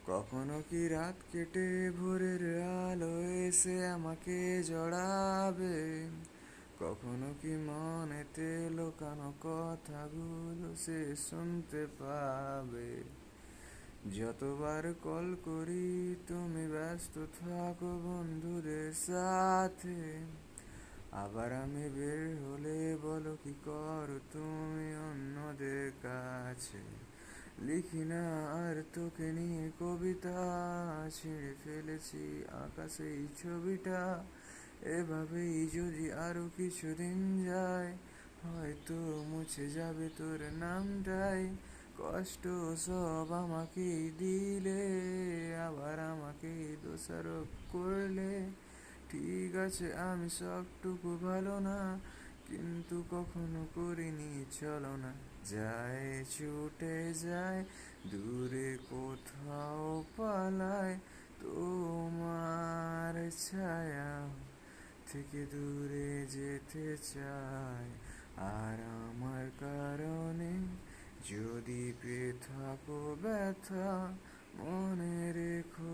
কখনো কি রাত কেটে ভোরের আলো এসে আমাকে জড়াবে, কখনো কি মনেতে লোকানো কথাগুলো সে শুনতে পাবে। যতবার কল করি তুমি ব্যস্ত থাকো বন্ধুদের সাথে, আবার আমি বের হলে বলো কি করো তুমি অন্যদের কাছে। লিখি না আর তোকে নিয়ে কবিতা, ছিঁড়ে ফেলেছি আকাশে এই ছবিটা। এভাবেই যদি আরো কিছুদিন যায়, হয়তো মুছে যাবে তোর নামটাই। কষ্ট সব আমাকেই দিলে, আবার আমাকেই দোষারোপ করলে। ঠিক আছে আমি সবটুকু ভালো না, কিন্তু কখনো করিনি চলো না। যায় ছুটে যায় দূরে কোথাও পালায়, তোমার ছায়া থেকে দূরে যেতে চায়। আর আমার কারণে যদি পেয়ে থাকো ব্যথা, মনে রেখো